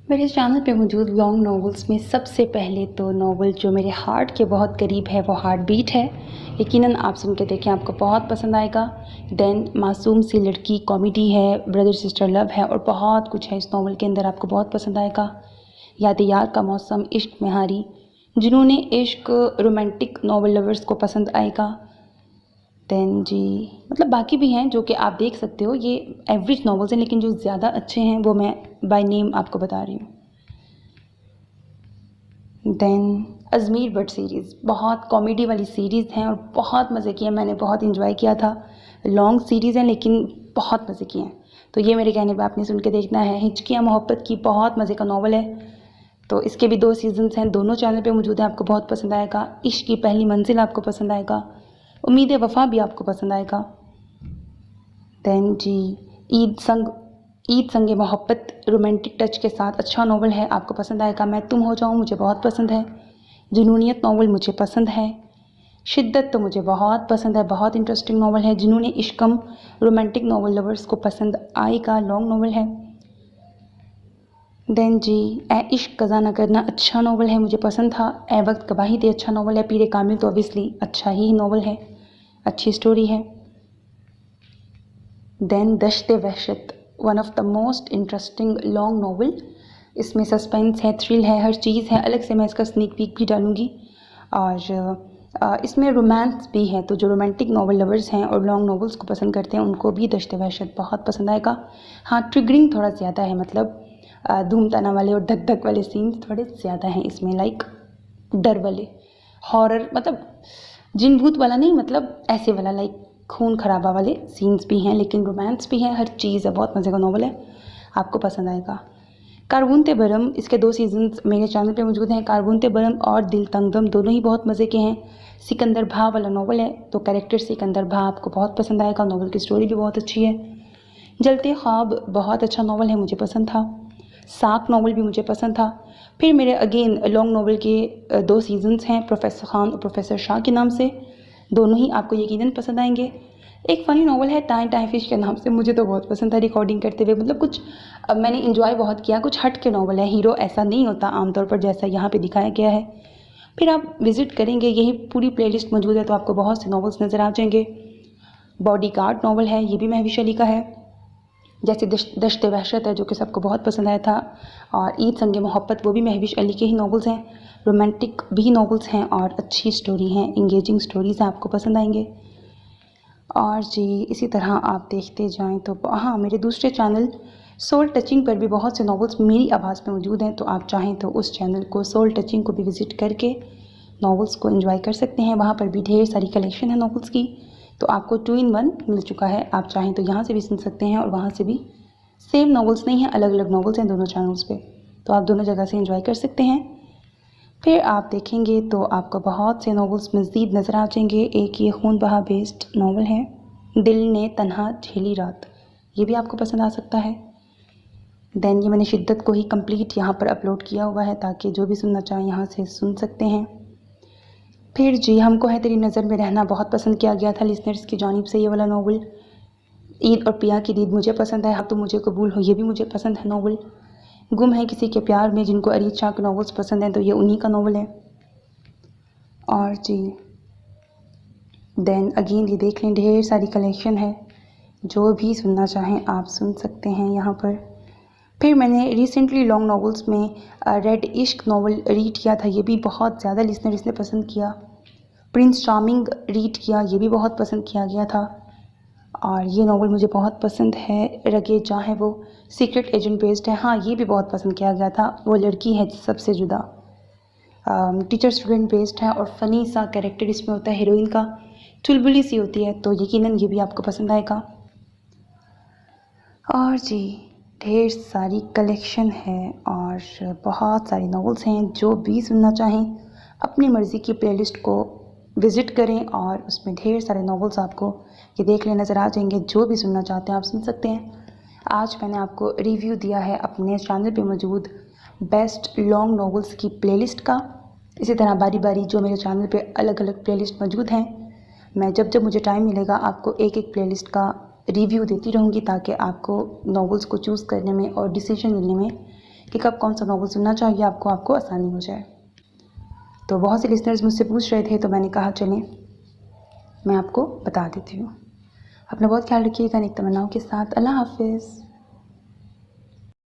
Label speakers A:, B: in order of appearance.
A: मेरे चैनल पे मौजूद लॉन्ग नॉवेल्स में सबसे पहले तो नॉवल जो मेरे हार्ट के बहुत करीब है वो हार्ट बीट है। यकीनन आप सुन के देखें, आपको बहुत पसंद आएगा। देन मासूम सी लड़की कॉमेडी है, ब्रदर सिस्टर लव है और बहुत कुछ है इस नॉवल के अंदर, आपको बहुत पसंद आएगा। याद यार का मौसम, इश्क में हारी, जिन्होंने इश्क रोमांटिक नॉवल लवर्स को पसंद आएगा। देन जी मतलब बाकी भी हैं जो कि आप देख सकते हो, ये एवरेज नॉवेल्स हैं लेकिन जो ज़्यादा अच्छे हैं वो मैं बाय नेम आपको बता रही हूँ। देन अजमीर बट सीरीज़ बहुत कॉमेडी वाली सीरीज़ हैं और बहुत मज़े किए, मैंने बहुत इन्जॉय किया था। लॉन्ग सीरीज़ हैं लेकिन बहुत मज़े किए हैं, तो ये मेरे कहने पर आपने सुन के देखना है। हिचकियाँ मोहब्बत की बहुत मज़े का नॉवल है, तो इसके भी 2 सीजन्स हैं, दोनों चैनल पे मौजूद हैं, आपको बहुत पसंद आएगा। इश्क की पहली मंजिल आपको पसंद आएगा, उम्मीद वफ़ा भी आपको पसंद आएगा। देन जी ईद संग मोहब्बत रोमांटिक टच के साथ अच्छा नॉवल है, आपको पसंद आएगा। मैं तुम हो जाऊँ मुझे बहुत पसंद है। जुनूनियत नॉवल मुझे पसंद है। शिद्दत तो मुझे बहुत पसंद है, बहुत इंटरेस्टिंग नॉवल है। जिन्होंने इश्कम रोमांटिक नॉवल लवर्स को पसंद आएगा, लॉन्ग नॉवल है। देन जी ए इश्क कज़ा न करना अच्छा नॉवल है, मुझे पसंद था। ए वक्त गवाही दे अच्छा नॉवल है। पीरे कामिल तो ऑब्वियसली अच्छा ही नॉवल है, अच्छी स्टोरी है। Then Dashte Wahshat one of the most interesting long novel, इसमें सस्पेंस है, थ्रिल है, हर चीज़ है। अलग से मैं इसका स्नीक पीक भी डालूँगी। और इसमें रोमांस भी है, तो जो रोमांटिक नॉवल लवर्स हैं और लॉन्ग नॉवेल्स को पसंद करते हैं उनको भी दश्ते वहशत बहुत पसंद आएगा। हाँ, ट्रिगरिंग थोड़ा ज़्यादा है, मतलब धूम तना वाले और धक धक वाले सीन्स थोड़े ज़्यादा हैं इसमें, लाइक डर वाले, हॉरर, मतलब जिन भूत वाला नहीं, मतलब ऐसे वाला, लाइक खून खराबा वाले सीन्स भी हैं, लेकिन रोमांस भी है, हर चीज़ है। बहुत मज़े का नॉवल है, आपको पसंद आएगा। कारवून ते बरम, इसके 2 सीजन्स मेरे चैनल पे मौजूद हैं। कारवून ते बरम और दिल तंगदम दोनों ही बहुत मज़े के हैं। सिकंदर भा वाला नॉवल है, तो कैरेक्टर सिकंदर भा आपको बहुत पसंद आएगा। नॉवल की स्टोरी भी बहुत अच्छी है। जलते ख्वाब बहुत अच्छा नॉवल है, मुझे पसंद था। साक नॉवल भी मुझे पसंद था। फिर मेरे अगेन लॉन्ग नॉवल के 2 सीजन्स हैं, प्रोफेसर खान और प्रोफेसर शाह के नाम से, दोनों ही आपको यकीनन पसंद आएंगे। एक फ़नी नॉवल है टाइम टाइम फिश के नाम से, मुझे तो बहुत पसंद था रिकॉर्डिंग करते हुए, मतलब कुछ मैंने इन्जॉय बहुत किया। कुछ हट के नॉवल है, हीरो ऐसा नहीं होता आमतौर पर जैसा यहाँ पे दिखाया गया है। फिर आप विज़िट करेंगे, यही पूरी प्लेलिस्ट मौजूद है, तो आपको बहुत से नॉवल्स नज़र आ जाएंगे। बॉडीगार्ड नॉवल है, ये भी महविश अली का है। जैसे दश्ते वहशत है जो कि सबको बहुत पसंद आया था, और ईद संग मोहब्बत वो भी महविश अली के ही नॉवल्स हैं। रोमांटिक भी नॉवल्स हैं और अच्छी स्टोरी हैं, इंगेजिंग स्टोरीज़ हैं, आपको पसंद आएंगे। और जी इसी तरह आप देखते जाएं तो हाँ, मेरे दूसरे चैनल सोल टचिंग पर भी बहुत से नॉवल्स मेरी आवाज़ में मौजूद हैं, तो आप चाहें तो उस चैनल को, सोल टचिंग को भी विज़िट करके नॉवल्स को एंजॉय कर सकते हैं। वहाँ पर भी ढेर सारी कलेक्शन है नॉवल्स की, तो आपको 2 in 1 मिल चुका है। आप चाहें तो यहाँ से भी सुन सकते हैं और वहाँ से भी। सेम नॉवल्स नहीं हैं, अलग अलग नॉवल्स हैं दोनों चैनल्स पे, तो आप दोनों जगह से एंजॉय कर सकते हैं। फिर आप देखेंगे तो आपको बहुत से नॉवल्स मज़ीद नज़र आ जाएंगे। एक ये खून बहा बेस्ड नॉवल है, दिल ने तन्हा झेली रात, ये भी आपको पसंद आ सकता है। देन ये मैंने शिद्दत को ही कंप्लीट यहाँ पर अपलोड किया हुआ है, ताकि जो भी सुनना चाहें यहाँ से सुन सकते हैं। फिर जी हमको है तेरी नज़र में रहना बहुत पसंद किया गया था लिसनर्स की जानिब से, ये वाला नॉवल। ईद और पिया की दीद मुझे पसंद है। हाँ तो मुझे कबूल हो, ये भी मुझे पसंद है नॉवल। गुम है किसी के प्यार में, जिनको अरीज शाह के नॉवल्स पसंद हैं तो ये उन्हीं का नॉवल है। और जी देन अगेन ये देख लें, ढेर सारी कलेक्शन है, जो भी सुनना चाहें आप सुन सकते हैं यहाँ पर। फिर मैंने रिसेंटली लॉन्ग नॉवल्स में रेड इश्क नॉवल रीड किया था, ये भी बहुत ज़्यादा लिसनर्स ने पसंद किया। प्रिंस चार्मिंग रीड किया, ये भी बहुत पसंद किया गया था। और ये नॉवल मुझे बहुत पसंद है, रगे जहाँ है वो सीक्रेट एजेंट बेस्ड है। हाँ ये भी बहुत पसंद किया गया था, वो लड़की है सबसे जुदा, टीचर स्टूडेंट बेस्ड है और फ़नी सा कैरेक्टर इसमें होता है, हीरोइन का चुलबुली सी होती है, तो यकीनन ये भी आपको पसंद आएगा। और जी ढेर सारी कलेक्शन है और बहुत सारी नॉवेल्स हैं, जो भी सुनना चाहें अपनी मर्ज़ी की प्लेलिस्ट को विज़िट करें और उसमें ढेर सारे नॉवेल्स आपको ये देख ले नज़र आ जाएंगे। जो भी सुनना चाहते हैं आप सुन सकते हैं। आज मैंने आपको रिव्यू दिया है अपने चैनल पे मौजूद बेस्ट लॉन्ग नॉवेल्स की प्लेलिस्ट का। इसी तरह बारी बारी जो मेरे चैनल पे अलग अलग प्लेलिस्ट मौजूद हैं, मैं जब जब मुझे टाइम मिलेगा आपको एक एक प्लेलिस्ट का रिव्यू देती रहूँगी, ताकि आपको नॉवेल्स को चूज़ करने में और डिसीजन लेने में कि कब कौन सा नॉवल सुनना चाहिए आपको आसानी हो जाए। तो बहुत से लिसनर्स मुझसे पूछ रहे थे, तो मैंने कहा चलें मैं आपको बता देती हूँ। अपना बहुत ख्याल रखिएगा नेक तमन्नाओं के साथ। अल्लाह हाफिज़।